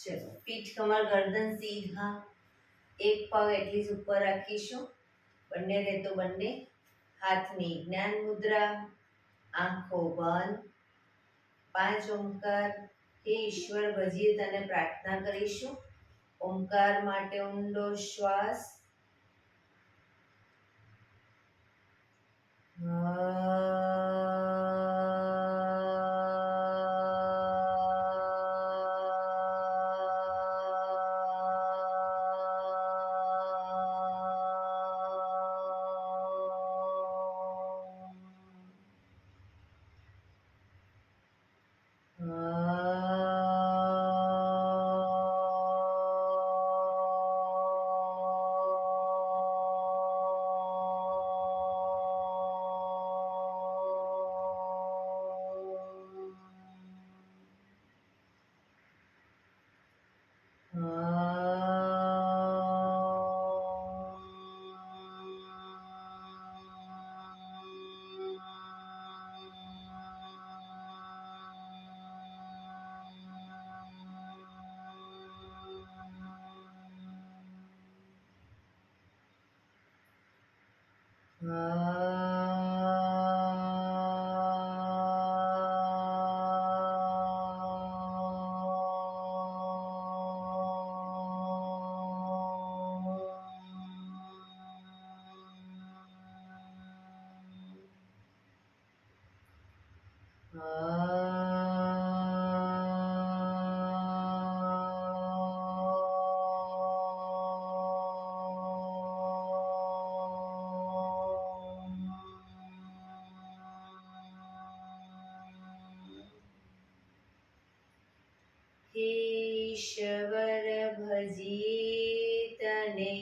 ચલો, પીઠ કમર ગરદન સીધા, એક પગ એટલી જ ઉપર રાખીશું. બંને રહેતો બંને હાથની જ્ઞાન મુદ્રા, આંખો બંધ. 5 ઓમકાર. હે ઈશ્વર, ભજીએ તને પ્રાર્થના કરીશું. ઓમકાર માટે ઊંડો શ્વાસ. ઈશ્વર, ભજીએ તને,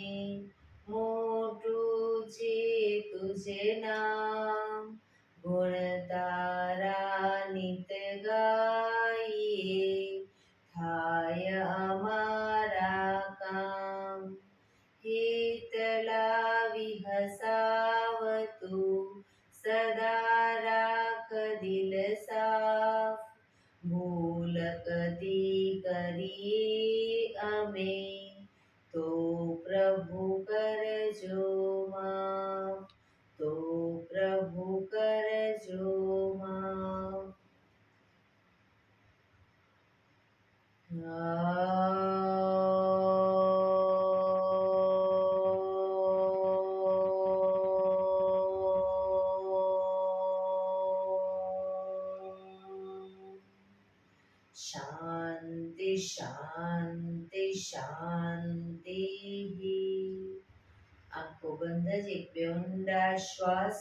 મોટું છે તુજે નામ. ગુણ તારા નિત ગાઈએ, થાય અમારા કામ. હિત લાવી હસાવતું, સદા રાખ દિલ સાફ. ભૂલ કદી કરીએ અમે, તો પ્રભુ કરજો માફ. તો પ્રભુ કરજો માફ. શાંતિ શાંતિ શાંતિ. આંખો બંધ જ એક બે ઊંડા શ્વાસ.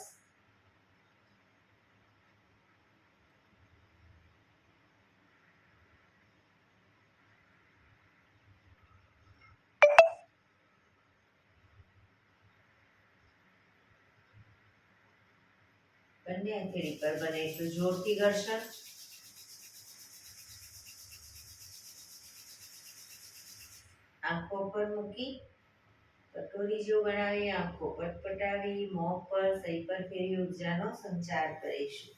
બંને હથેળી પર બને એટલું જોરથી ઘર્ષણ. આંખો પર મૂકી કટોરી જો બનાવી આંખો પટપટાવી મોં પર સહી પર ફેરી ઉર્જાનો સંચાર કરીશું.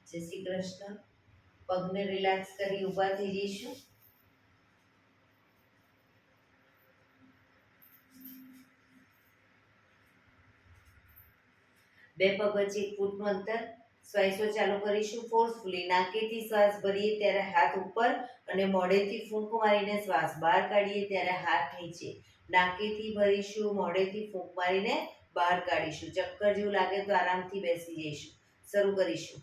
જય શ્રી કૃષ્ણ. પગને રિલેક્સ કરી ઊભા થઈ જઈશું. બે પગ વચ્ચે 1 ફૂટનું અંતર. શ્વાસો ચાલુ કરીશું ફોર્સફુલી. નાકેથી શ્વાસ ભરીએ ત્યારે હાથ ઉપર અને મોઢેથી ફૂંક મારીને શ્વાસ બહાર કાઢીએ ત્યારે હાથ નીચે. નાકેથી ભરીશું, મોઢેથી ફૂંક મારીને બહાર કાઢીશું. ચક્કર જેવું લાગે તો આરામથી બેસી જઈશું. શરૂ કરીશું.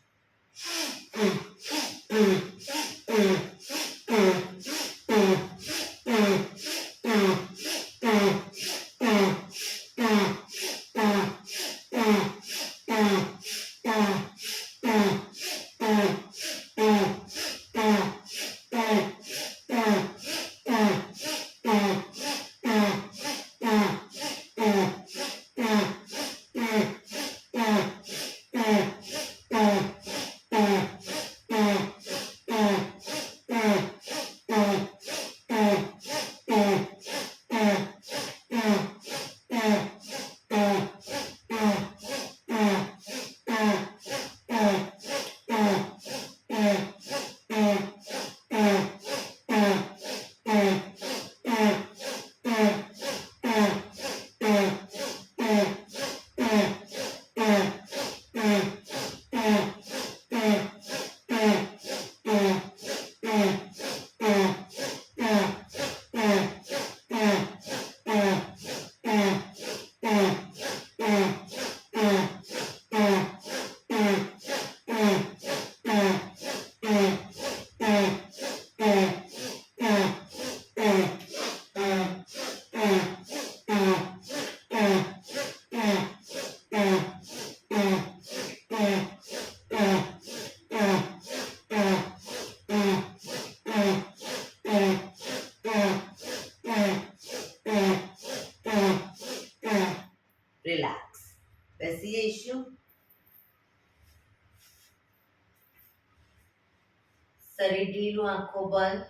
શરીર ઢીલું, આંખો બંધ.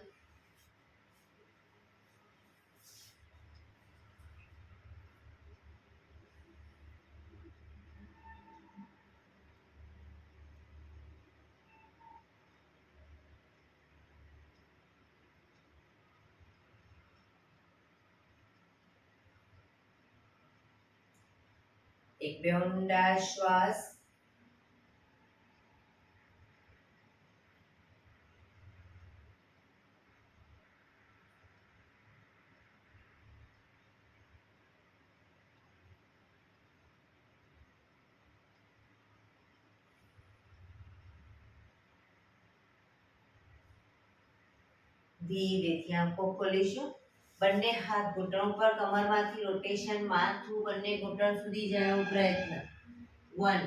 એક બે ઊંડા શ્વાસ. ધીરેથી આંખો ખોલીશું. બંને હાથ ઘૂંટણ પર, કમરમાંથી રોટેશન, માથું બંને ઘૂંટણ સુધી જાય એવો પ્રયત્ન. 1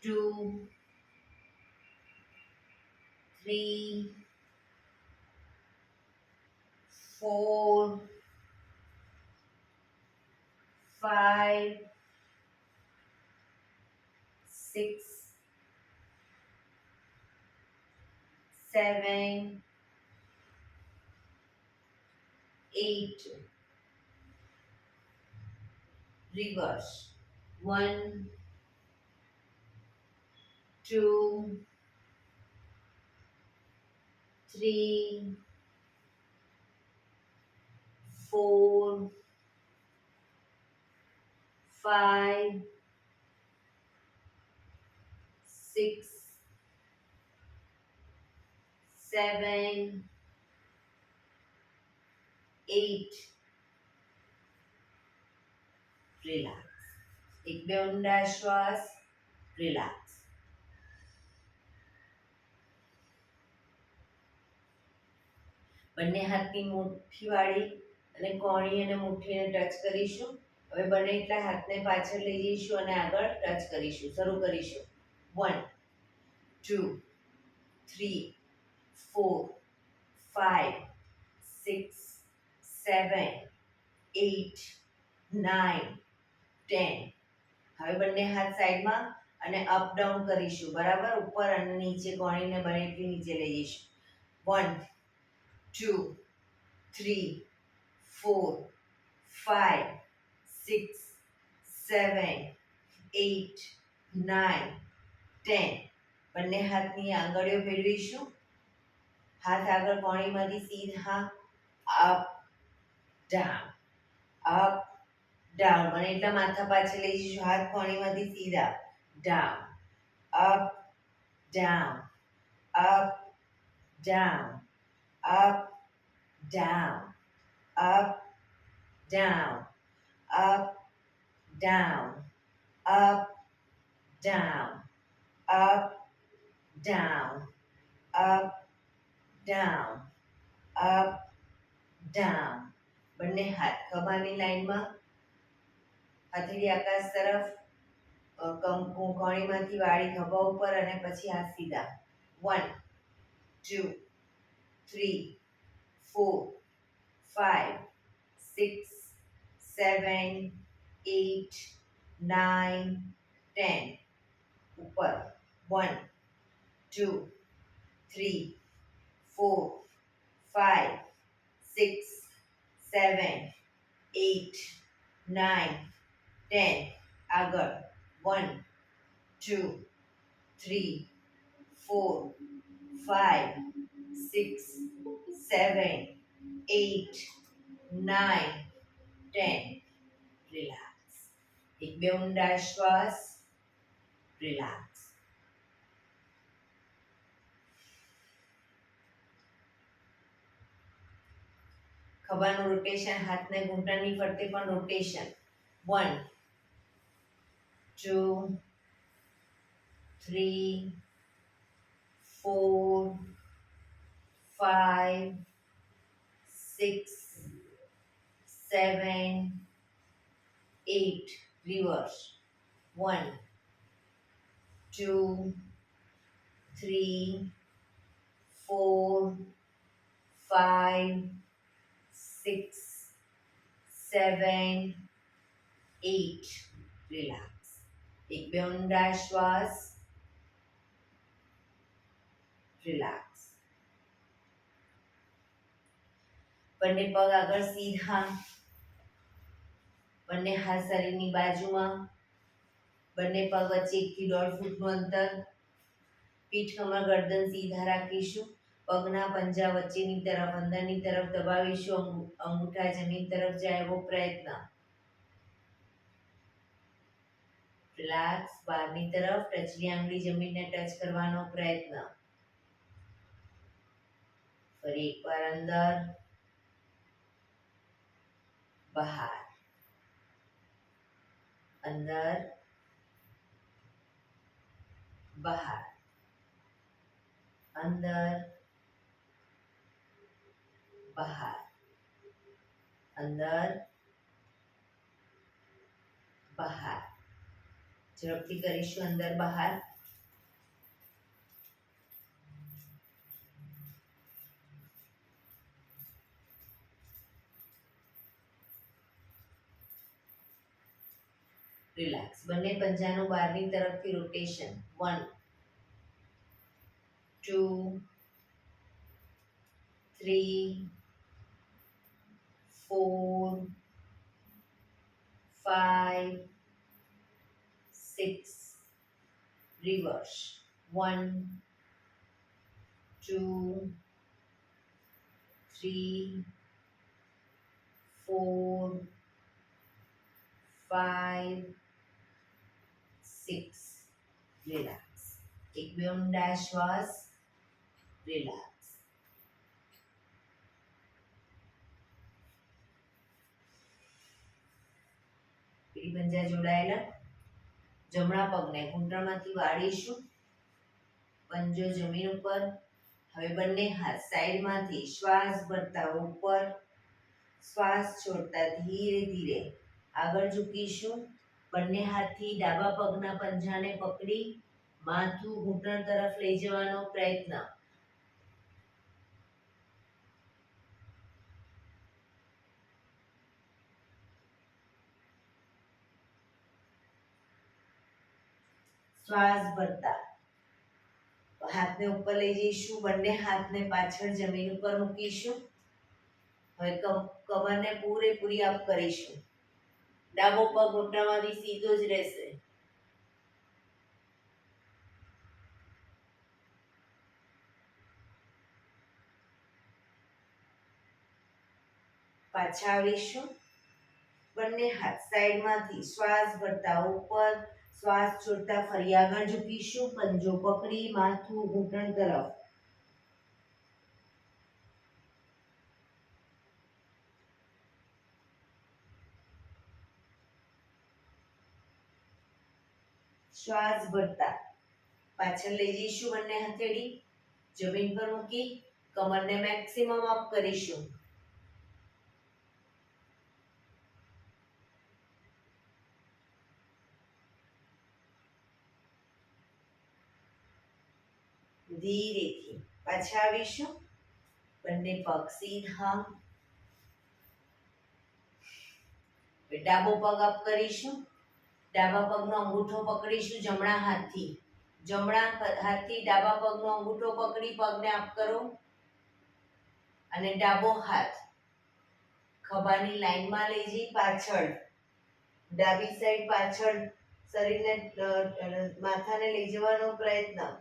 2 3 4 5 6 7 8. Reverse. 1 2 3 4 5 6 7 8. Relax. એક બે ઊંડા શ્વાસ. રિલેક્સ. બંને હાથની મુઠ્ઠી વાળી અને કોણી અને મુઠ્ઠીને ટચ કરીશું. હવે બને એટલા હાથને પાછળ લઈ જઈશું અને આગળ ટચ કરીશું. શરૂ કરીશું. 1 2 3 4 5 6 7 8 9 10. હવે બંને હાથ સાઈડમાં અને અપ ડાઉન કરીશું. બરાબર, ઉપર અને નીચે કોણીને બને એટલી નીચે લઈ જઈશું. 1 2 3 4 5 6 7 8 9 10. બંને હાથની આંગળીઓ ફેરવીશું. હાથ આગળ કોણીમાંથી સીધા અપ ડાઉન, અપ ડાઉન. મને એટલા માથા પાછળ લઈ જઈશું. હાથ કોણીમાંથી સીધા down, up down, up down, up down, up down, up down, up down, up down, up down, up down. બંને હાથ ખભાની લાઈનમાં, હથેળી આકાશ તરફ, કોણીમાંથી વાળી ખભા ઉપર અને પછી હાથ સીધા. 1 2 3 4 5 6 7 8 9 10. ઉપર 1 2 3 4 5 6 7 8 9 10. આગળ 1 2 3 4 5 6 7 8 9 10. રિલેક્સ. એક બે ઊંડા શ્વાસ. રિલેક્સ. ખભાનું રોટેશન, હાથને ઘૂંટણની ફરતે પણ રોટેશન. 1 2 3 4 5 6 7 8. Reverse. 1 2 3 4 5 6 7 8. રિલેક્સ. એક બે ઊંડા શ્વાસ. રિલેક્સ. બંને પગ આગળ સીધા, બંને હાથ શરીરની બાજુમાં, બંને પગ વચ્ચે 1 થી 1.5 ફૂટનું અંતર. પીઠ કમર ગરદન સીધા રાખીશું. પગના પંજા વચ્ચેની તરફ અંદરની તરફ દબાવીશું. અંગૂઠા જમીન તરફ જાય એવો પ્રયત્ન. રિલેક્સ. બહારની તરફ ટચલી આંગળી જમીનને ટચ કરવાનો પ્રયત્ન. ફરી એકવાર અંદર, બહાર, અંદર, બહાર, અંદર, બહાર, અંદર, બહાર. ઝડપથી કરીશું. અંદર બહાર. રિલેક્સ. બંને પંજાનું બહારની તરફથી રોટેશન. 1 2 3 4 5 6. રિવર્સ. 1 2 3 4 5 6. રિલેક્સ. એક બે ઊંડા શ્વાસ. રિલેક્સ. પીઠ પંજા જોડાયેલા. જમણા પગને ઘૂંટણમાંથી વાળીશું. પંજો જમીન ઉપર. હવે બંને હાથ સાઈડમાંથી શ્વાસ ભરતા ઉપર, શ્વાસ છોડતા ધીરે ધીરે આગળ ઝૂકીશું. બંને હાથથી ડાબા પગના પંજાને પકડી માથું ઘૂંટણ તરફ લઈ જવાનો પ્રયત્ન. શ્વાસ ભરતા હાથને ઉપર લઈ જઈશું. બંને હાથને પાછળ જમીન ઉપર મૂકીશું. હવે કમરને પૂરેપૂરી અપ કરીશું. ડાબો પગ ઘૂંટણમાંથી સીધો જ રહેશે. પાછા આવીશું. બંને હાથ સાઈડમાંથી શ્વાસ ભરતા ઉપર, શ્વાસ છોડતા ફરી આગળ ઝૂકીશું. પંજો પકડી માથું ઘૂંટણ તરફ. શ્વાસ ભરતા પાછળ લઈ જઈશું. બંને હથેળી જમીન પર મૂકી કમરને મેક્સિમમ અપ કરીશું. ધીરેથી પાછા આવીશું. બંને પગ સીધા. ડાબો પગ અપ કરીશું. ડાબા પગનો અંગૂઠો પકડીશું જમણા હાથથી. જમણા હાથથી ડાબા પગનો અંગૂઠો પકડી પગને અપ કરો અને ડાબો હાથ ખભાની લાઈનમાં લઈ જઈ પાછળ, ડાબી સાઈડ પાછળ શરીરને માથાને લઈ જવાનો પ્રયત્ન.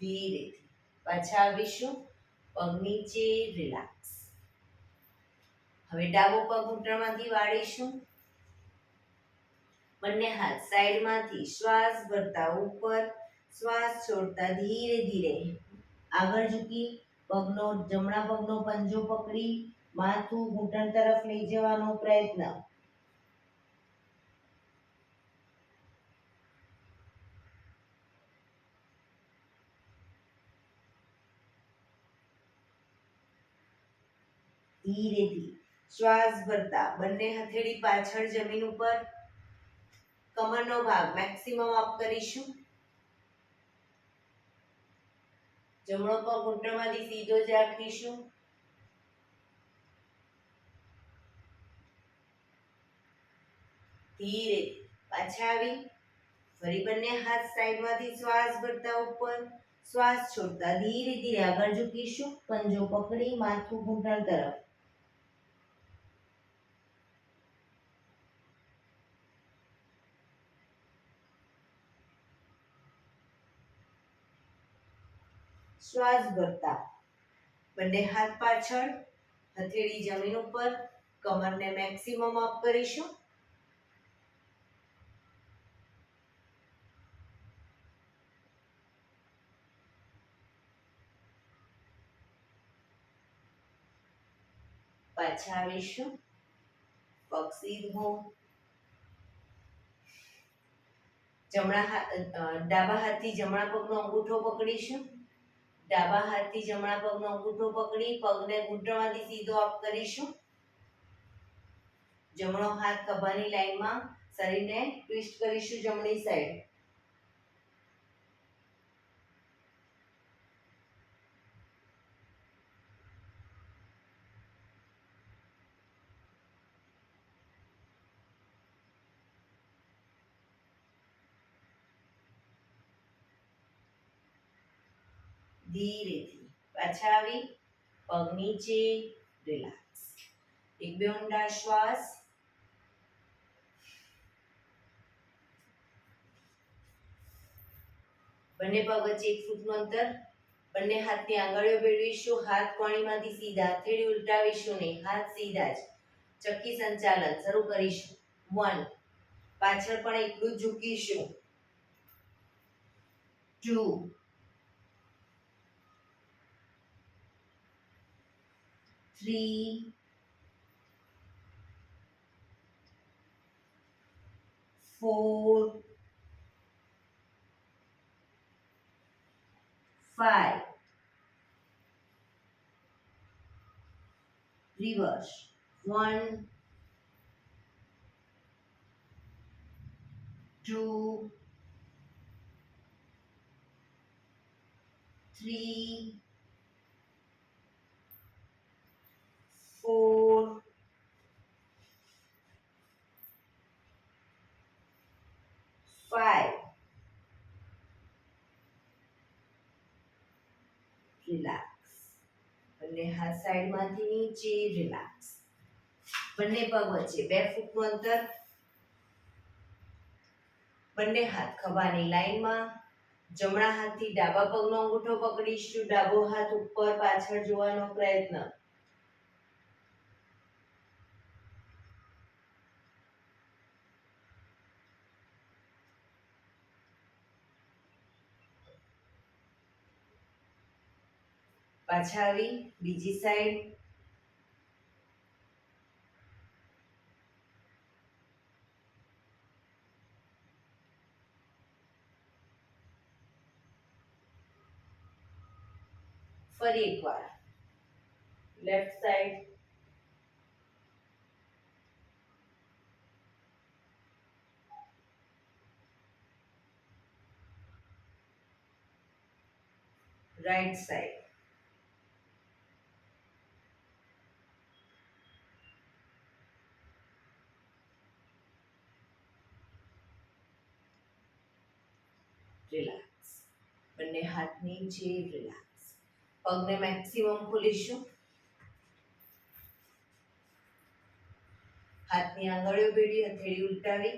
ધીરેથી પાછા આવીશું. પગ નીચે. રિલેક્સ. હવે ડાબો પગ ઘૂંટણમાંથી વાળીશું. બંને હાથ સાઈડમાંથી શ્વાસ ભરતા ઉપર, શ્વાસ છોડતા ધીરે ધીરે આગળ ઝૂકી પગનો જમણા પગનો પંજો પકડી માથું ઘૂંટણ તરફ લઈ જવાનો પ્રયત્ન. ધીરેથી શ્વાસ ભરતા બંને હથેળી પાછળ જમીન ઉપર, કમરનો ભાગ મેક્સિમમ અપ કરીશું. જમણો પગ ઘૂંટણમાંથી સીધો જ રાખીશું. ધીરે પાછા આવી ફરી બંને હાથ સાઈડમાંથી શ્વાસ ભરતા ઉપર, શ્વાસ છોડતા ધીરે ધીરે આગળ ઝૂકીશું. પંજો પકડી માથું ઘૂંટણ તરફ. શ્વાસ ભરતા બંને હાથ પાછળ, હથેળી જમીન ઉપર, કમરને મેક્સિમમ અપ કરીશું. પાછા આવીશું. પગ સીધો. ડાબા હાથથી જમણા પગનો અંગૂઠો પકડીશું. ડાબા હાથથી જમણા પગનો અંગૂઠો પકડી પગને ઘૂંટણમાંથી સીધો અપ કરીશું. જમણો હાથ ખભાની લાઈનમાં, શરીરને ટ્વિસ્ટ કરીશું જમણી સાઈડ. ધીરેથી પાછા આવી પગ નીચે, રિલેક્સ. એક બે ઊંડા શ્વાસ. બંને પગ વચ્ચે 1 ફૂટનું અંતર. બંને હાથની આંગળીઓ ભેળવીશું. હાથ કોણીમાંથી સીધા, હથેળી ઉલટાવીશું નહીં, હાથ સીધા જ. ચક્કી સંચાલન શરૂ કરીશું. 1, પાછળ પણ એટલું જ ઝૂકીશું. 2, 3, 4, 5. Reverse. 1, 2, 3, 4, 5. રિલેક્સ. બંને હાથ સાઈડમાંથી નીચે, રિલેક્સ. બંને પગ વચ્ચે 2 ફૂટનું અંતર. બંને હાથ ખભાની લાઈનમાં. જમણા હાથથી ડાબા પગનો અંગૂઠો પકડીશું. ડાબો હાથ ઉપર પાછળ જોવાનો પ્રયત્ન. પાછા આવી બીજી સાઈડ. ફરી એકવાર left side. Right side. Relax. બંને હાથ નીચે, રિલેક્સ. પગને મેક્સિમમ ખોલીશું. હાથની આંગળીઓ ભેળી, હથેળી ઉલટાવી.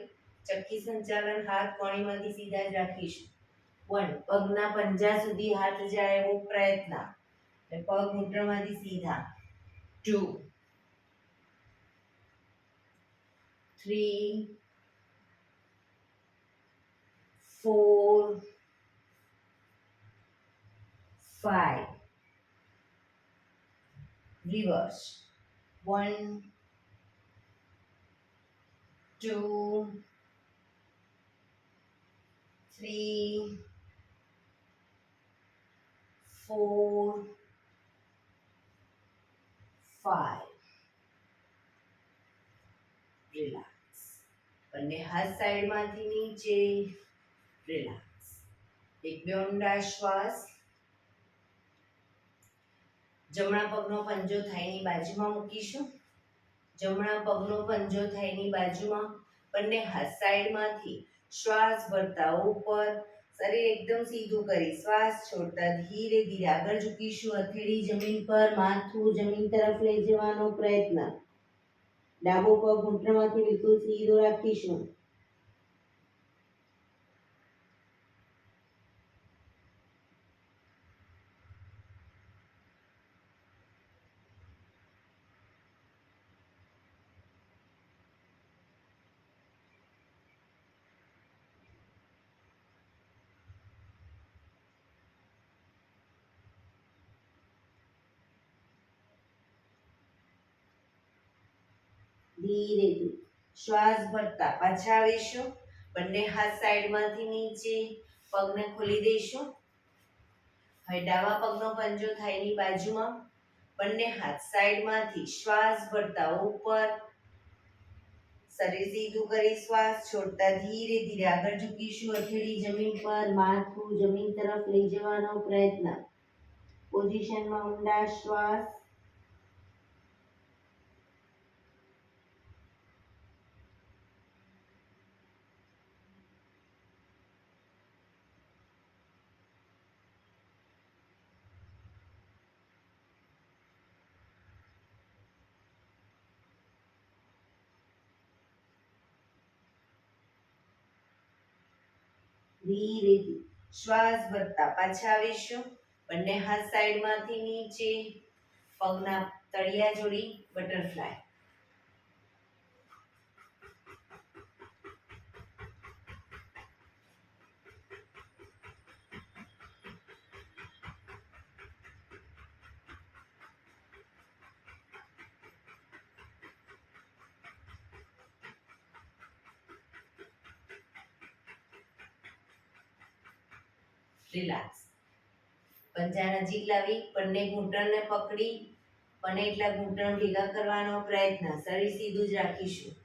ચક્કી સંચાલન. હાથ કોણીમાંથી સીધા જ રાખીશું. 1, પગના પંજા સુધી હાથ જાય એવો પ્રયત્ન. પગ ઘૂંટણમાંથી સીધા. 2, 3, 4, 5. Reverse. 1, 2, 3, 4, 5. રિલેક્સ. બંને હાથ સાઈડમાંથી નીચે, રિલેક્સ. એક બે ઊંડા શ્વાસ. જમણા પગનો પંજો થાઈની બાજુમાં મૂકીશું. જમણા પગનો પંજો થાઈની બાજુમાં, બંને હાથ સાઈડમાંથી શ્વાસ ભરતા ઉપર, શરીર એકદમ સીધું કરી શ્વાસ છોડતા ધીરે ધીરે આગળ ઝૂકીશું. હથેળી જમીન પર, માથું જમીન તરફ લઈ જવાનો પ્રયત્ન. ડાબો પગ ઘૂંટણમાંથી બિલકુલ સીધો રાખીશું. ધીરેથી શ્વાસ ભરતા પાછા આવીશું. બંને હાથ સાઈડમાંથી નીચે, પગને ખોલી દઈશું. હવે ડાબા પગનો પંજો થાઈની બાજુમાં, બંને હાથ સાઈડમાંથી શ્વાસ ભરતા ઉપર, શરીર સીધું કરી શ્વાસ છોડતા ધીરે ધીરે આગળ ઝૂકીશું. હથેળી જમીન પર, માથું જમીન તરફ લઈ જવાનો પ્રયત્ન. પોઝિશનમાં ઊંડા શ્વાસ. ધીરેથી શ્વાસ ભરતા પાછા આવીશું. બંને હાથ સાઈડમાંથી નીચે, પગના તળિયા જોડી બટરફ્લાય. રિલેક્સ. પંજા નજીક લાવી બંને ઘૂંટણને પકડી બને એટલા ઘૂંટણ ભેગા કરવાનો પ્રયત્ન. શરીર સીધું જ રાખીશું.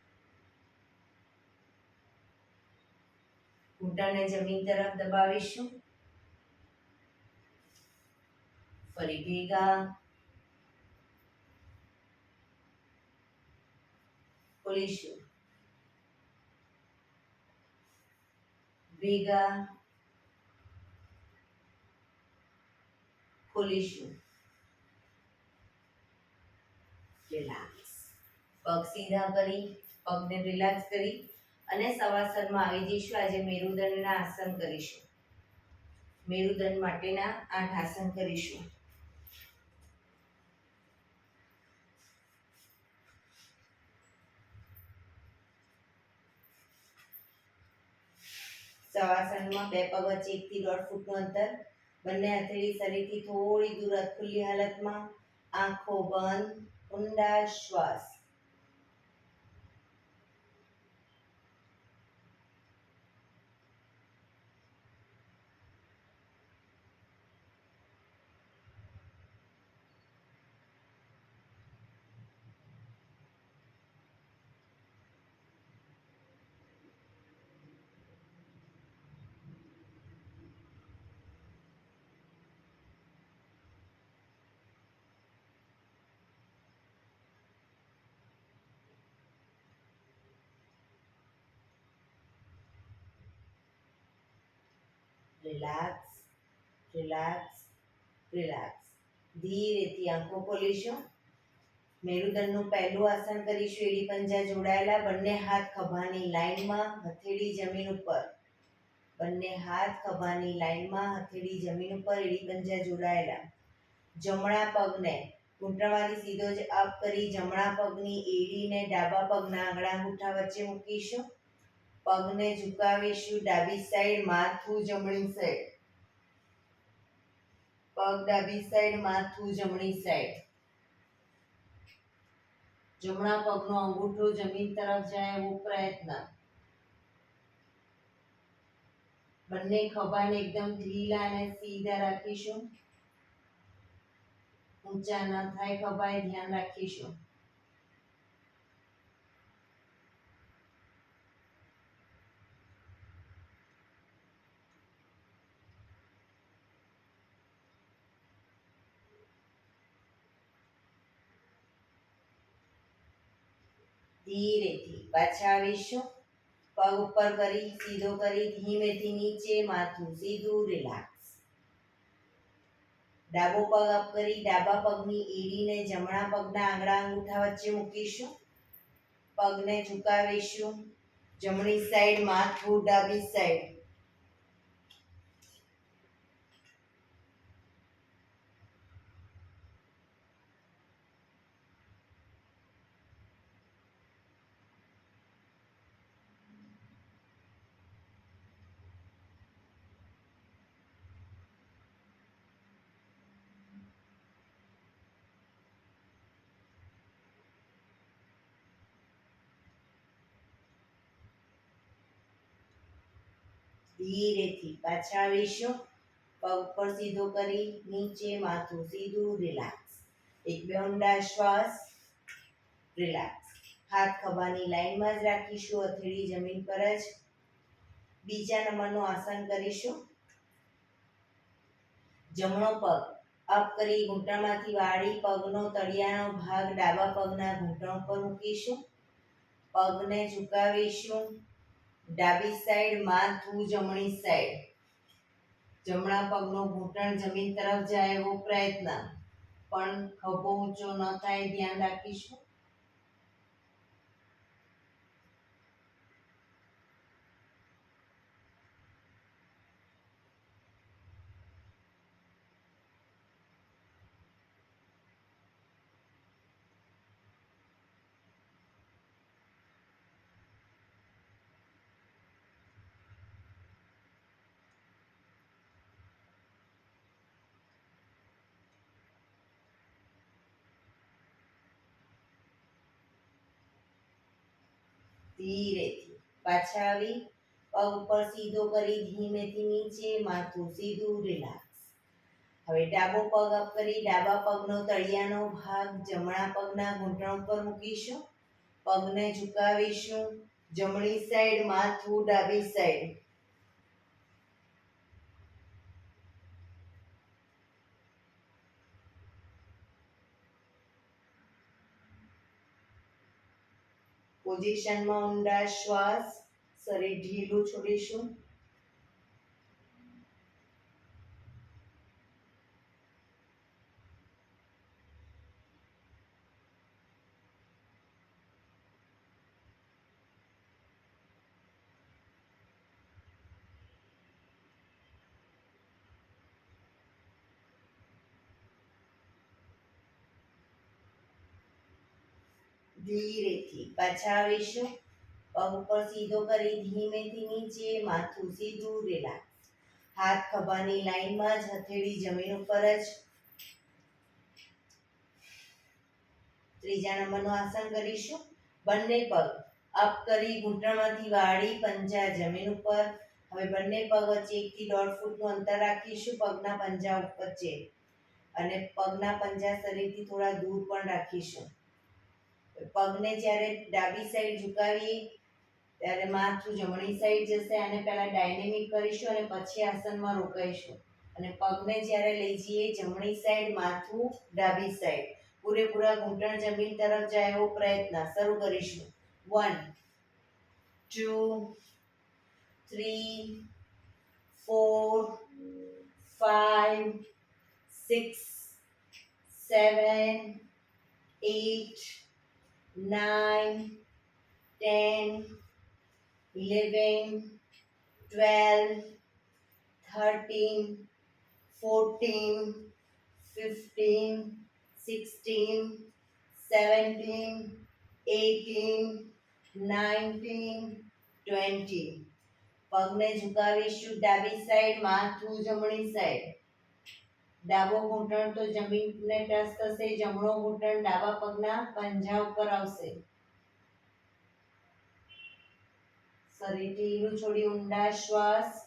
ઘૂંટણને જમીન તરફ દબાવીશું. ફરી ભેગા. ખોલીશું. ભેગા. ખોલીશું. રિલેક્સ. પગ સીધા કરી, પગને રિલેક્સ કરી અને શવાસનમાં આવી જઈશું. આજે મેરુદંડના આસન કરીશું. મેરુદંડ માટેના 8 આસન કરીશું. શવાસનમાં બે પગ વચ્ચે 1 થી 1.5 ફૂટનું અંતર. બંને હથેળી શરીરથી થોડી દૂર, ખુલ્લી હાલતમાં, આંખો બંધ, ઊંડા શ્વાસ. Relax, relax, relax. ધીરેથી આંખો ખોલીશું. મેરુદંડનું પહેલું આસન કરીશું. એડી પંજા જોડાયેલા, બંને હાથ ખભાની લાઈનમાં, હથેળી જમીન ઉપર. બંને હાથ ખભાની લાઈનમાં, હથેળી જમીન ઉપર, એડી પંજા જોડાયેલા. જમણા પગને ઘૂંટણમાંથી સીધો જ અપ કરી જમણા પગની એડીને ડાબા પગના આંગળા અંગૂઠા વચ્ચે મૂકીશું. પગને ઝુકાવીશું. ડાબી સાઈડ, માથું જમણી સાઈડ. પગ ડાબી સાઈડ, માથું જમણી સાઈડ. જમણા પગનો અંગૂઠો જમીન તરફ જાય એવો પ્રયત્ન. બંને ખભાને એકદમ ઢીલા અને સીધા રાખીશું. ઊંચા ન થાય ખભા, એ ધ્યાન રાખીશું. ધીરેથી પાછા આવીશું. પગ ઉપર કરી સીધો કરી ધીમેથી નીચે, માથું સીધું, રિલેક્સ. ડાબો પગ અપ કરી ડાબા પગની એડીને જમણા પગના આંગળા અંગૂઠા વચ્ચે મૂકીશું. પગને ઝુકાવીશું. જમણી સાઈડ માથું, ડાબી સાઈડ. ધીરેથી પાછા આવીશું. પગ પર સીધો કરી નીચે, માથું સીધું, રિલેક્સ. એક બે ઊંડા શ્વાસ, રિલેક્સ. હાથ ખભાની લાઈનમાં જ રાખીશું, હથેળી જમીન પર જ. બીજા નંબરનું આસન કરીશું. જમણો પગ અપ કરી ઘૂંટણમાંથી વાળી પગનો તળિયાનો ભાગ ડાબા પગના ઘૂંટણ પર મૂકીશું. પગને ઝુકાવીશું. ડાબી સાઈડ માથું, જમણી સાઈડ. જમણા પગનો ઘૂંટણ જમીન તરફ જાય એવો પ્રયત્ન, પણ ખભો ઊંચો ન થાય ધ્યાન રાખીશું. ધીરેથી પાછા આવી પગ ઉપર સીધો કરી ધીમેથી નીચે, માથું સીધું, રિલેક્સ. હવે ડાબો પગ અપ કરી ડાબા પગનો તળિયાનો ભાગ જમણા પગના ઘૂંટણ પર મૂકીશું. પગને ઝુકાવીશું. જમણી સાઈડ માથું, ડાબી સાઈડ. પોઝિશનમાં ઊંડા શ્વાસ, શરીર ઢીલું છોડીશું. ધીરેથી પાછા આવીશું. પગ ઉપર સીધો કરી ધીમેથી નીચે, માથું સીધું, રિલેક્સ. હાથ ખભાની લાઈનમાં જ, હથેળી જમીન ઉપર જ. ત્રીજા નંબરનું આસન કરીશું. બંને પગ અપ કરી ઘૂંટણમાંથી વાળી પંજા જમીન ઉપર. હવે બંને પગ વચ્ચે 1 થી 1.5 ફૂટનું અંતર રાખીશું પગના પંજા વચ્ચે, અને પગના પંજા શરીરથી થોડા દૂર પણ રાખીશું. પગને જ્યારે ડાબી સાઈડ ઝુકાવીએ ત્યારે માથું જમણી સાઈડ જશે. આને પહેલા ડાયનેમિક કરીશું અને પછી આસનમાં રોકાઈશું. અને પગને જ્યારે લઈ જઈએ જમણી સાઈડ, માથું ડાબી સાઈડ. પૂરેપૂરા ઘૂંટણ જમીન તરફ જાય એવો પ્રયત્ન. શરૂ કરીશું. 1 2 3 4 5 6 7 8 9 10 11 12 13 14 15 16 17 18 19 20. પગને ઝુકાવીશું. ડાબી સાઈડ માથું, જમણી સાઈડ. ડાબો ઘૂંટણ તો જમીનને ટચ થશે, જમણો ઘૂંટણ ડાબા પગના પંજા ઉપર આવશે. શરીર ઢીલું છોડી ઊંડા શ્વાસ.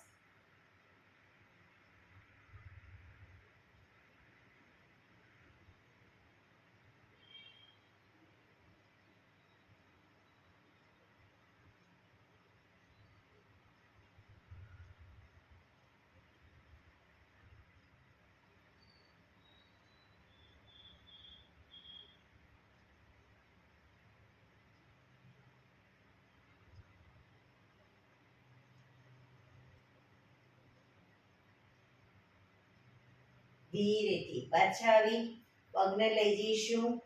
ધીરેથી પાછા આવી પગને લઈ જઈશું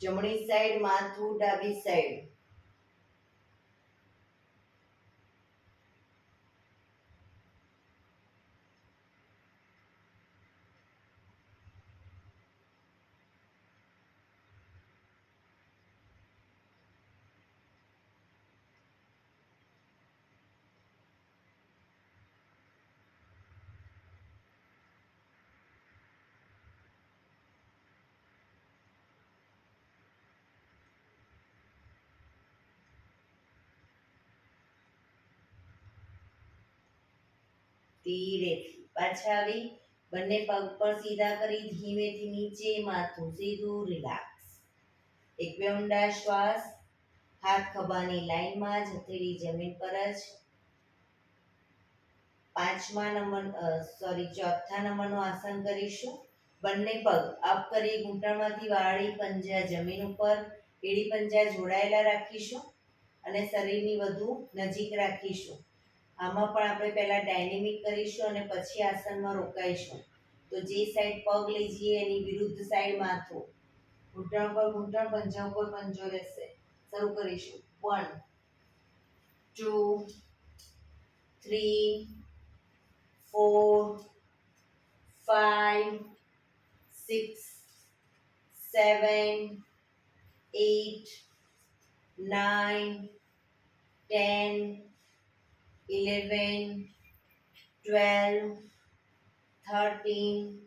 જમણી સાઈડ, માથું ડાબી સાઈડ. ધીરેથી પાછા આવી બંને પગ પર સીધા કરી ધીમેથી નીચે, માથું સીધું, રિલેક્સ. એક બે ઊંડા શ્વાસ. હાથ ખભાની લાઈનમાં જ, હથેળી જમીન પર જ. ચોથા નંબરનું આસન કરીશું. બંને પગ અપ કરી ઘૂંટણમાંથી વાળી, પંજા જમીન ઉપર, એડી પંજા જોડાયેલા રાખીશું અને શરીરની વધુ નજીક રાખીશું. આમાં પણ આપણે પહેલા ડાયનેમિક કરીશું અને પછી આસનમાં રોકાઈશું. તો જે સાઈડ પગ લઈ જઈએ એની વિરુદ્ધ સાઈડ માથું. ઘૂંટણ પર ઘૂંટણ, પંજા ઉપર પંજો રહેશે. શરૂ કરીશું. 1 2 3 4 5 6 7 8 9 10 11 12 13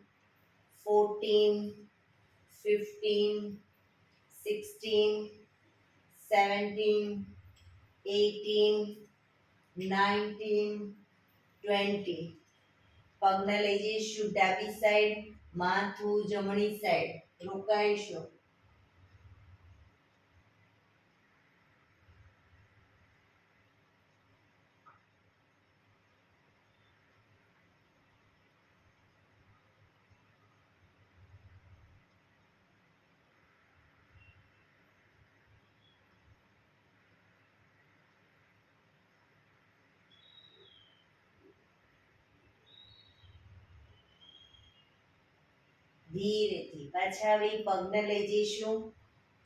14 15 16 17 18 19 20. પગને લઈ જઈશું ડાબી સાઈડ, માથું જમણી સાઈડ, રોકાઈશું. ધીરેથી પાછા આવી પગને લઈ જઈશું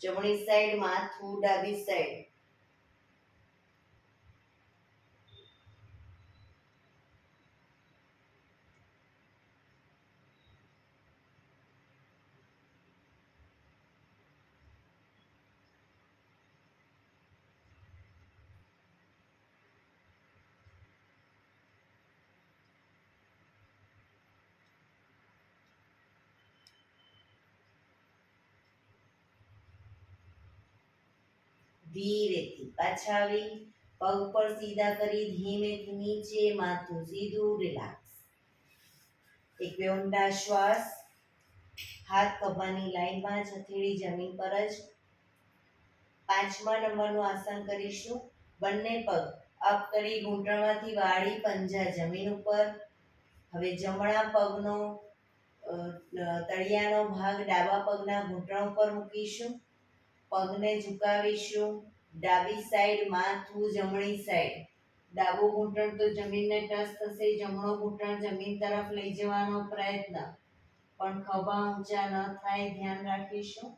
જમણી સાઈડ, માથું ડાબી સાઈડ. ધીરેથી પાછા આવી પગ પર સીધા કરી ધીમેથી નીચે, માથું સીધું, રિલેક્સ. એક બે ઊંડા શ્વાસ. હાથ ખભાની લાઈનમાં જ, હથેળી જમીન પર જ. 5મા નંબરનું આસન કરીશું. બંને પગ અપ કરી ઘૂંટણમાંથી વાળી, પંજા જમીન ઉપર. હવે જમણા પગનો તળિયાનો ભાગ ડાબા પગના ઘૂંટણ ઉપર મૂકીશું. પગને ઝુકાવીશું ડાબી સાઈડ, માથું જમણી સાઈડ. ડાબું ઘૂંટણ તો જમીનને ટચ થશે, જમણો ઘૂંટણ જમીન તરફ લઈ જવાનો પ્રયત્ન, પણ ખભા ઊંચા ન થાય, ધ્યાન રાખીશું.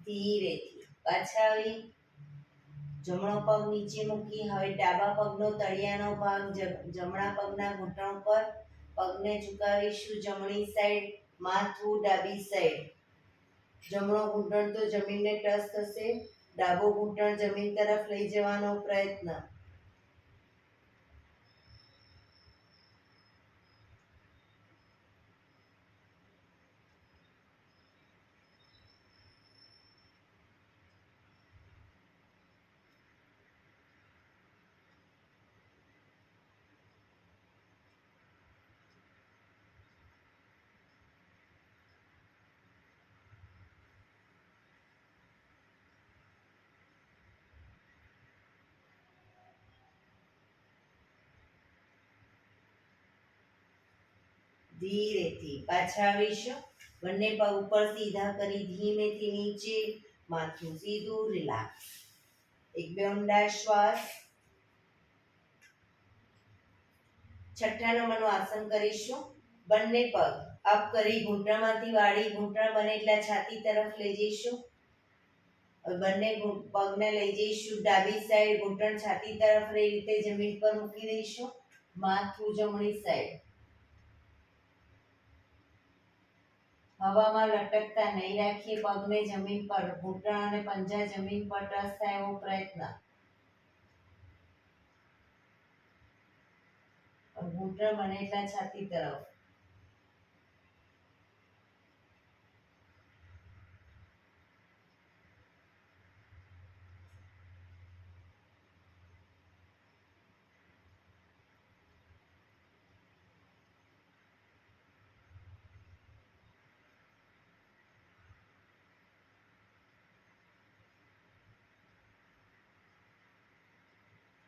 ધીરેથી પાછા આવી જમણો પગ નીચે મૂકી હવે ડાબા પગનો તળિયાનો ભાગ જમણા પગના ઘૂંટણ પર. પગને ઝુકાવીશું જમણી સાઈડ, માથું ડાબી સાઈડ. જમણો ઘૂંટણ તો જમીનને ટચ થશે, ડાબો ઘૂંટણ જમીન તરફ લઈ જવાનો પ્રયત્ન. ધીરેથી પાછા આવીશું. બંને પગ ઉપર સીધા કરી ધીમેથી નીચે, માથું સીધું, રિલેક્સ. એક બે ઊંડા શ્વાસ. છઠ્ઠા નંબરનું આસન કરીશું. બંને પગ અપ કરી ઘૂંટણમાંથી વાળી, ઘૂંટણ બને એટલા છાતી તરફ લઈ જઈશું. બંને પગને લઈ જઈશું ડાબી સાઈડ, ઘૂંટણ છાતી તરફ એ રીતે જમીન પર મૂકી દઈશું. માથું જમણી સાઈડ. હવામાં લટકતા નહીં રાખીએ, પગને જમીન પર, ઘૂંટણ અને પંજા જમીન પર ટચ થાય એવો પ્રયત્ન. ઘૂંટણ બને એટલા છાતી તરફ.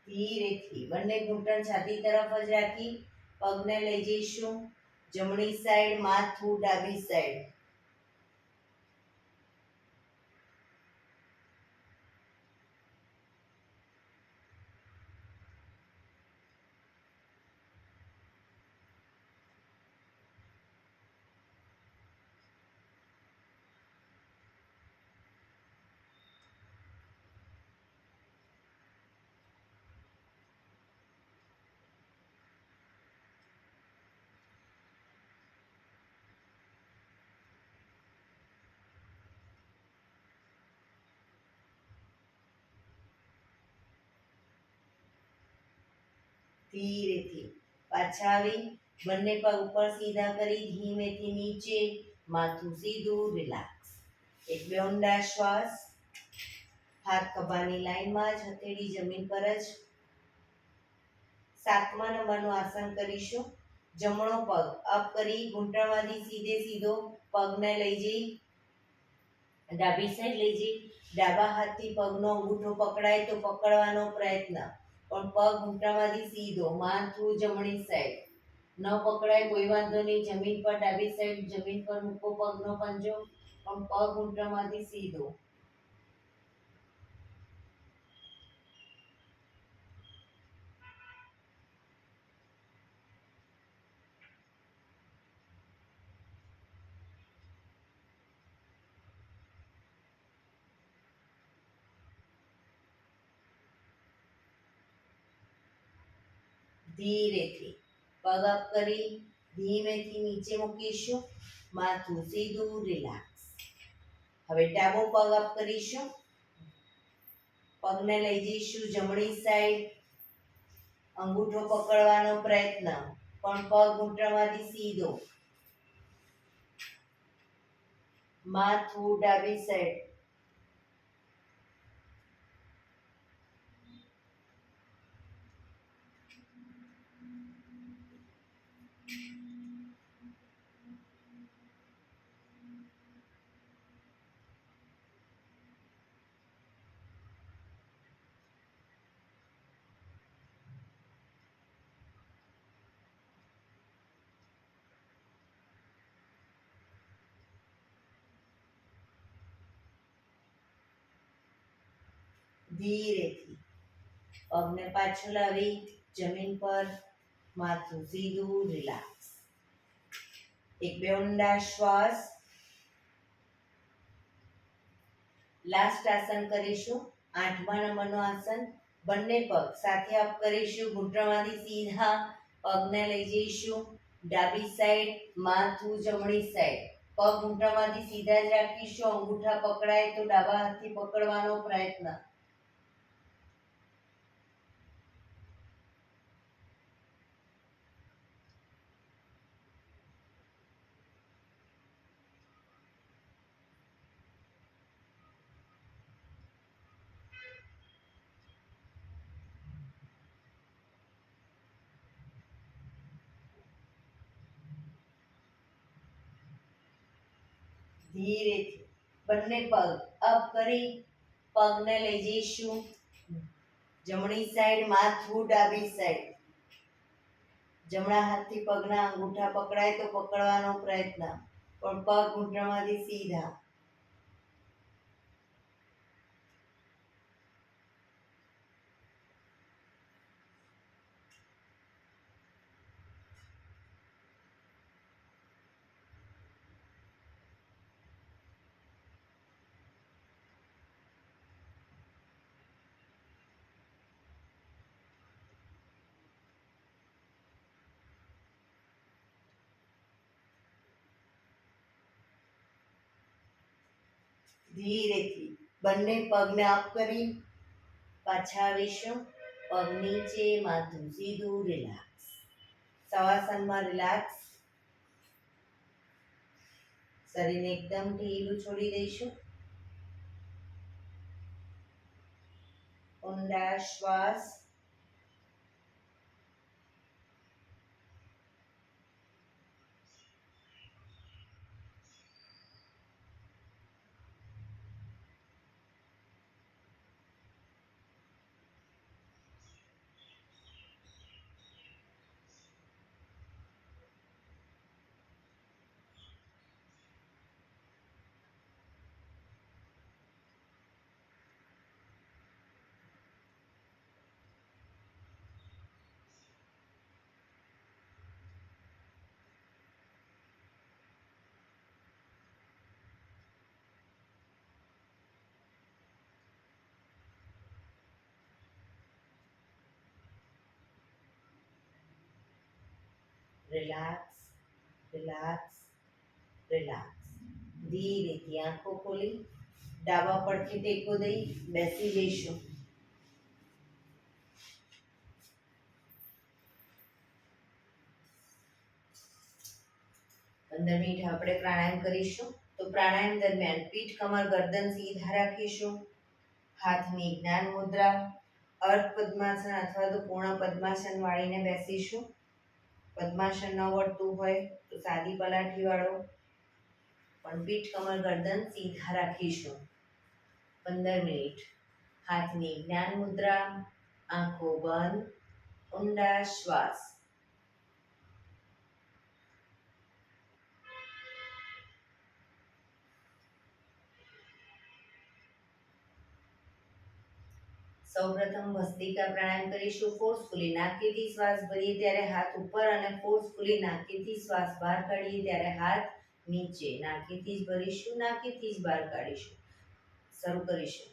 ધીરેથી બંને ઘૂંટણ છાતી તરફ જ રાખી પગને લઈ જઈશું જમણી સાઈડ, માથું ડાબી સાઈડ. ધીરેથી પાછા આવી બંને પગ ઉપર સીધા કરી ધીમેથી નીચે, માથું સીધું, રિલેક્સ. એક બે ઊંડા શ્વાસ. હાથ ખભાની લાઈનમાં જ, હથેળી જમીન પર જ. સાતમા નંબરનું આસન કરીશું. જમણો પગ અપ કરી ઘૂંટણમાંથી સીધે સીધો પગને લઈ જઈ ડાબી સાઈડ લઈ જઈ, ડાબા હાથથી પગનો અંગૂઠો પકડાય તો પકડવાનો પ્રયત્ન, પણ પગ ઘૂંટણમાંથી સીધો, માથું જમણી સાઈડ. ન પકડાય કોઈ વાંધો નહીં, જમીન પર ડાબી સાઈડ જમીન પર મૂકો પગનો પંજો, પણ પગ ઘૂંટણમાંથી સીધો. ધીરેથી પગ અપ કરી ધીમેથી નીચે મૂકીશું, માથું સીધું, રિલેક્સ. હવે ડાબો પગ અપ કરીશું. પગને લઈ જઈશું જમણી સાઈડ, અંગૂઠો પકડવાનો પ્રયત્ન, પણ પગ ઘૂંટણમાંથી સીધો, માથું ડાબી સાઈડ. ધીરેથી પગને પાછું લાવી જમીન પર, માથું સીધું, રિલેક્સ. એક બે ઊંડા શ્વાસ. લાસ્ટ આસન કરીશું. આઠમા નંબરનું આસન. બંને પગ સાથે અપ કરીશું, ઘૂંટણમાંથી સીધા પગને લઈ જઈશું ડાબી સાઈડ, માથું જમણી સાઈડ. પગ ઘૂંટણમાંથી સીધા જ રાખીશું, અંગૂઠા પકડાય તો ડાબા હાથથી પકડવાનો પ્રયત્ન. ધીરેથી બંને પગ અપ કરી પગને લઈ જઈશું જમણી સાઈડ, માથું ડાબી સાઈડ. જમણા હાથથી પગના અંગૂઠા પકડાય તો પકડવાનો પ્રયત્ન, પણ પગ ઘૂંટણમાંથી સીધા. ધીરેથી બંને પગને અપ કરી પાછા આવીશું. પગ નીચે, માથું સીધું, રિલેક્સ. શવાસનમાં રિલેક્સ. શરીરને એકદમ ઢીલું છોડી દઈશું. ઊંડા શ્વાસ. Relax, relax, relax. ધીરેથી આંખો ખોલી ડાબા પડખે ટેકો દઈ બેસી જઈશું. 15 મિનિટ આપણે પ્રાણાયામ કરીશું. તો પ્રાણાયામ દરમિયાન પીઠ, કમર, ગરદન સીધા રાખીશું. હાથની જ્ઞાન મુદ્રા, અર્ધ પદ્માસન અથવા તો પૂર્ણ પદ્માસન વાળીને બેસીશું. પદ્માસન ન વળતું હોય તો સાદી પલાઠી વાળો, પણ પીઠ, કમર, ગરદન સીધા રાખીશું. 15 મિનિટ. હાથની જ્ઞાન મુદ્રા, આંખો બંધ, ઊંડા શ્વાસ. સૌપ્રથમ ભસ્ત્રિકા પ્રાણાયામ કરીશું. ફોર્સફુલી નાકેથી શ્વાસ ભરીએ ત્યારે હાથ ઉપર અને ફોર્સફુલી નાકેથી શ્વાસ બહાર કાઢીએ ત્યારે હાથ નીચે. નાકેથી જ ભરીશું, નાકેથી જ બહાર કાઢીશું. શરૂ કરીશું.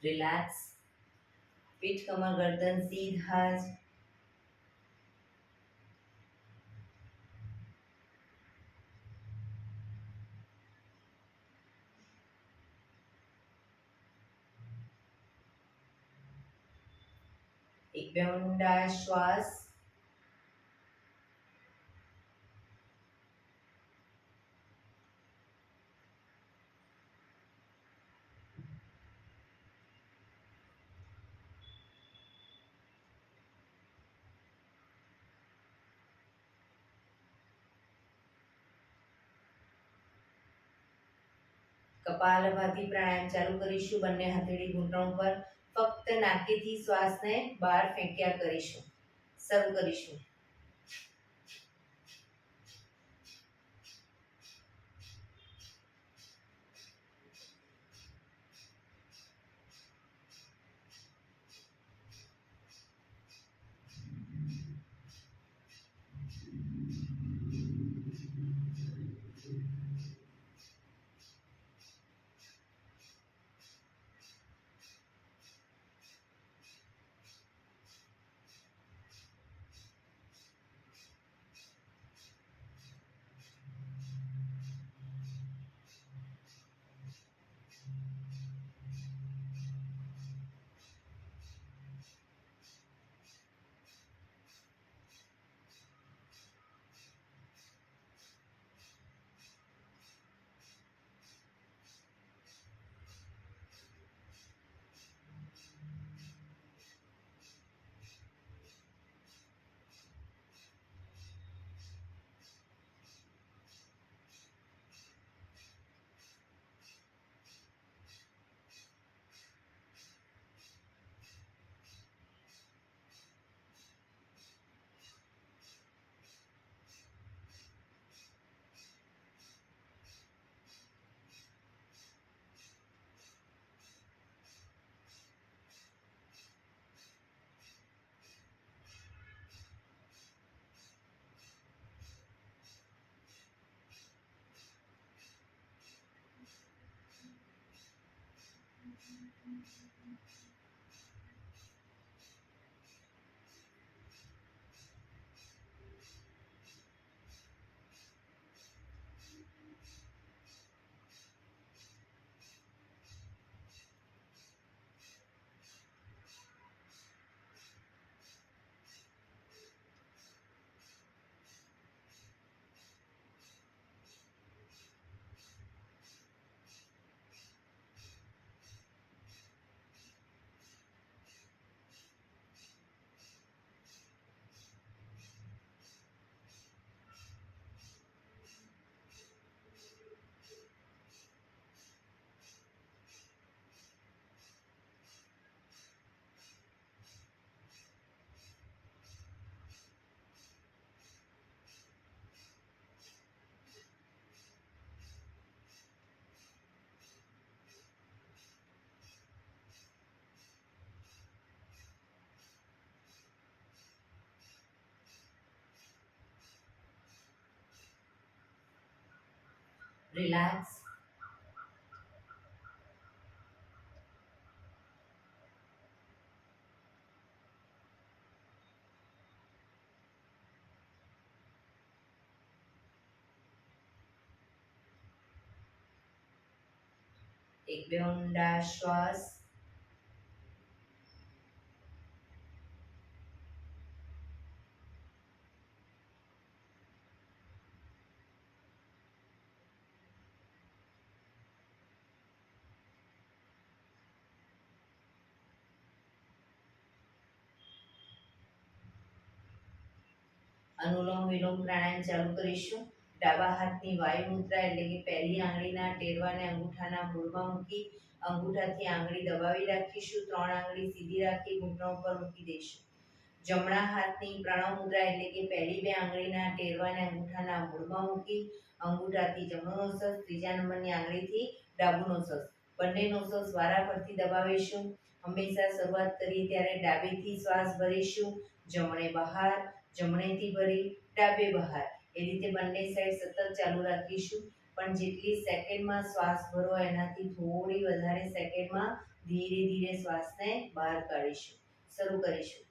રિલેક્સ. પીઠ, કમર, ગરદન સીધા જ. એક બે ઊંડા શ્વાસ. કપાલભાતિ પ્રાણાયામ ચાલુ કરીશું. બંને હથેળી ઘૂંટણ પર. ફક્ત નાકેથી શ્વાસને બહાર ફેંક્યા કરીશું. શરૂ કરીશું. Relax. એક બે ઊંડા શ્વાસ. અનુલોમ વિલોમ પ્રાણાયામ ચાલુ કરીશું. ડાબા હાથની વાયુ મુદ્રા એટલે કે પહેલી આંગળીના ટેરવાને અંગૂઠાના મૂળમાં મૂકી અંગૂઠાથી આંગળી દબાવી રાખીશું. 3 આંગળી સીધી રાખી ઘૂંટણ ઉપર મૂકી દઈશું. જમણા હાથની પ્રણવ મુદ્રા એટલે કે પહેલી 2 આંગળીના ટેરવાને અંગૂઠાના મૂળમાં મૂકી અંગૂઠાથી જમણો નોસસ, ત્રીજા નંબરની આંગળીથી ડાબુ નોસસ, બંને નોસસ વારાફરતી દબાવીશું. હંમેશા શરૂઆત કરીએ ત્યારે ડાબેથી શ્વાસ ભરીશું, જમણે બહાર, જમણેથી ભરી ડાબે બહાર, એ રીતે બંને સાઈડ સતત ચાલુ રાખીશું. પણ જેટલી સેકન્ડમાં શ્વાસ ભરો એનાથી થોડી વધારે સેકન્ડમાં ધીરે ધીરે શ્વાસને બહાર કાઢીશું. શરૂ કરીશું.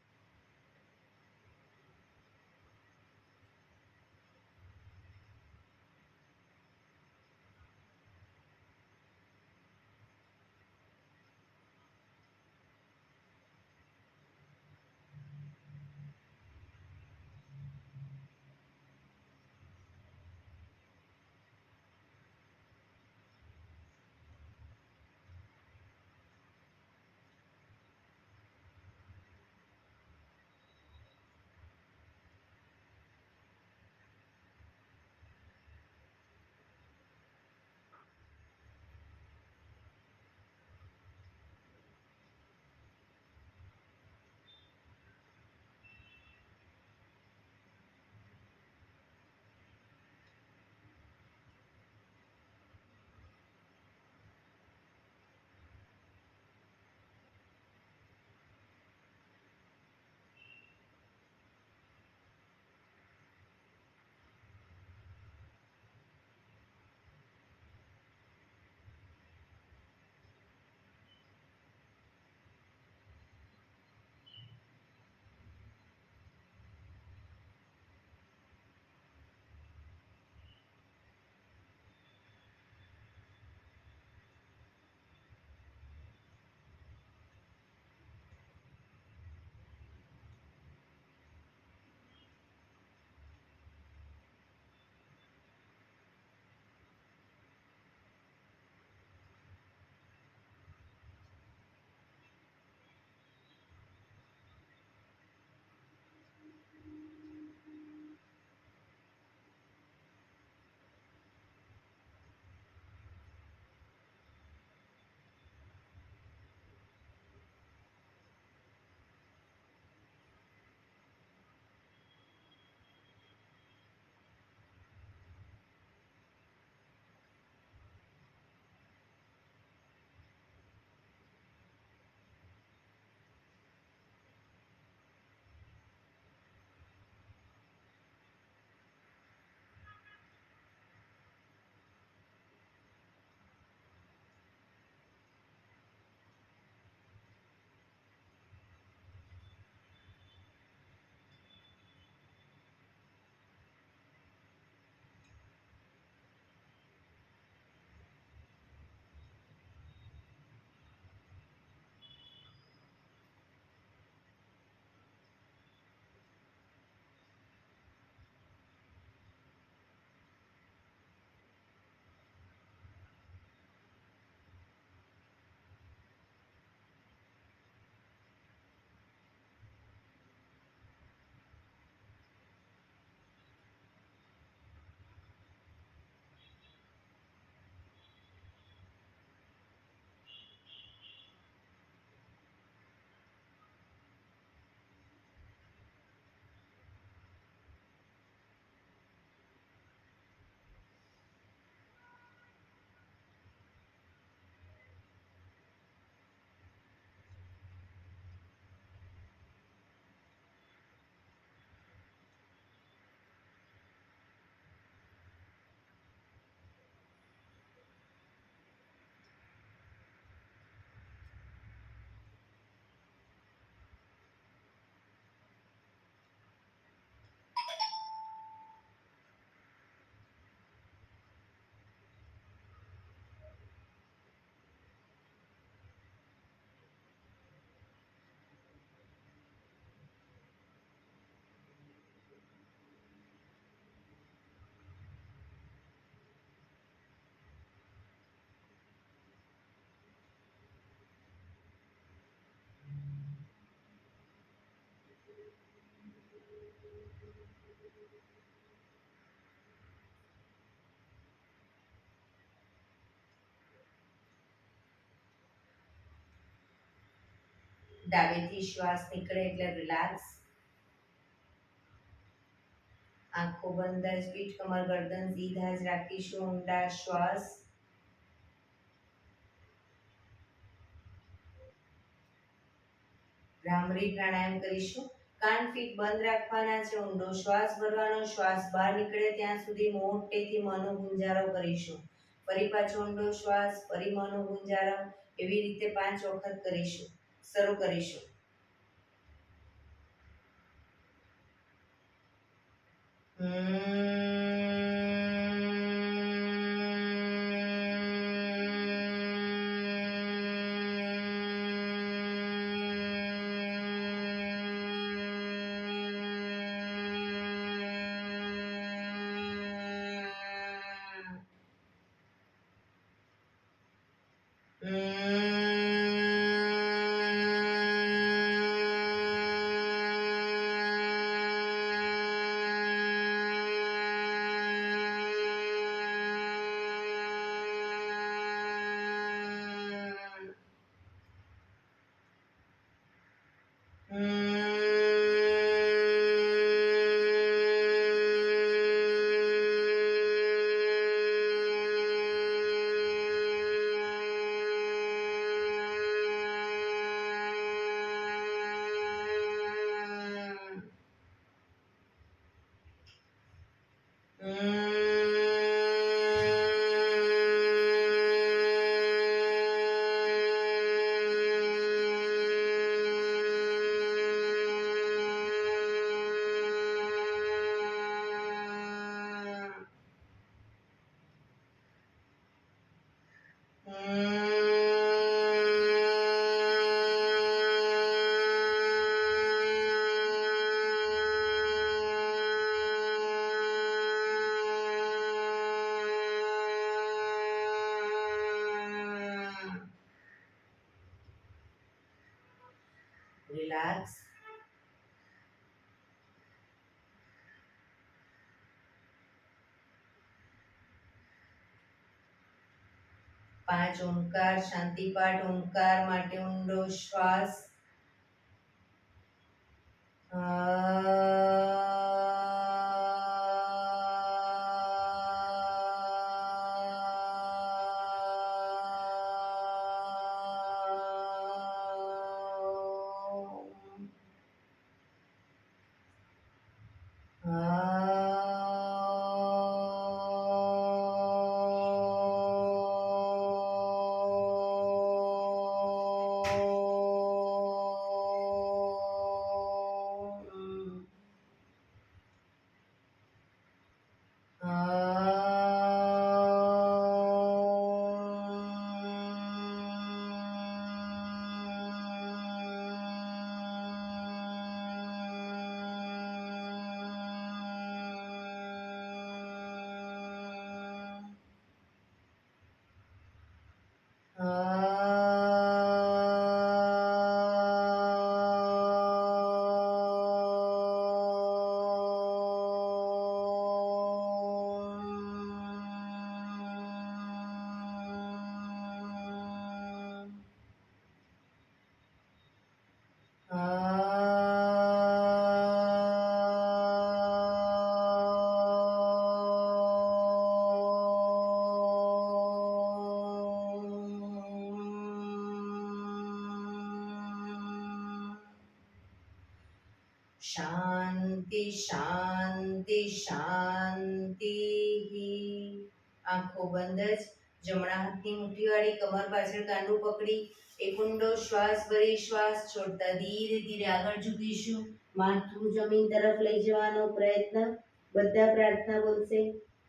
ડાબેથી શ્વાસ નીકળે એટલે રિલેક્સ. આંખો બંધ જ, પીઠ કમર ગરદન સીધા જ રાખીશું. ઊંડા શ્વાસ. ભ્રામરી પ્રાણાયામ કરીશું. કાન ફીટ બંધ રાખવાના છે. ઊંડો શ્વાસ ભરવાનો. શ્વાસ બહાર નીકળે ત્યાં સુધી મોટેથી મોંનો ગુંજારો કરીશું. ફરી પાછો ઊંડો શ્વાસ, ફરી મોંનો ગુંજારો. એવી રીતે 5 વખત કરીશું. શરૂ કરીશું. રિલેક્સ. પાંચ ઓમકાર શાંતિ પાઠ. ઓમકાર માટે ઊંડો શ્વાસ. શાંતિ શાંતિ શાંતિ. આંખો બંધ જ, જમણા હાથની મુઠ્ઠીવાળી કમર પાછળ કાંડું પકડી એક ઊંડો શ્વાસ ભરી શ્વાસ છોડતા ધીરે ધીરે આગળ ઝૂકીશું. માથું જમીન તરફ લઈ જવાનો પ્રયત્ન. બધા પ્રાર્થના બોલશે.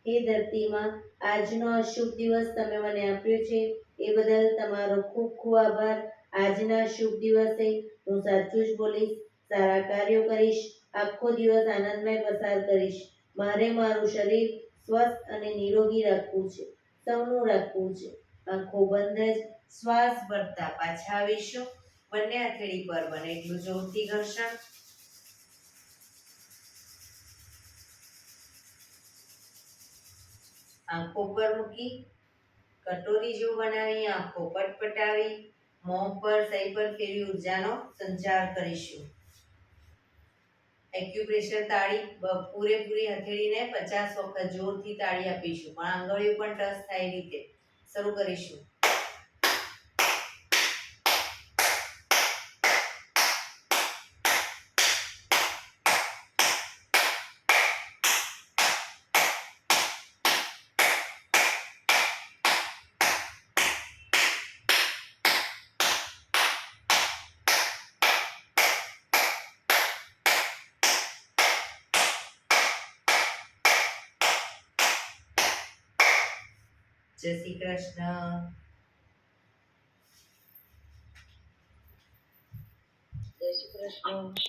હે ધરતીમાં, આજનો અશુભ દિવસ તમે મને આપ્યો છે એ બદલ તમારો ખૂબ ખૂબ આભાર. આજના શુભ દિવસે હું સાચું જ બોલીશ, સારા કાર્યો કરીશ, આખો દિવસ આનંદમય પસાર કરીશ. મારે મારું શરીર સ્વસ્થ અને નિરોગી રાખવું છે, સૌનું રાખવું છે. આંખો બંધ જ શ્વાસ ભરતા પાછા આવીશું. બંને હથેળી પર બને એટલું જોરથી ઘર્ષણ. આંખો પર મૂકી કટોરી જેવું બનાવી આંખો પટપટાવી મોં પર સહી પર ફેરવી ઉર્જાનો સંચાર કરીશું. એક્યુપ્રેશર તાળી પૂરેપૂરી હથેળીને 50 વખત જોરથી તાળી આપીશું, પણ આંગળીઓ પણ ટચ થાય એ રીતે શરૂ કરીશું. જય શ્રી કૃષ્ણ. જય શ્રી કૃષ્ણ.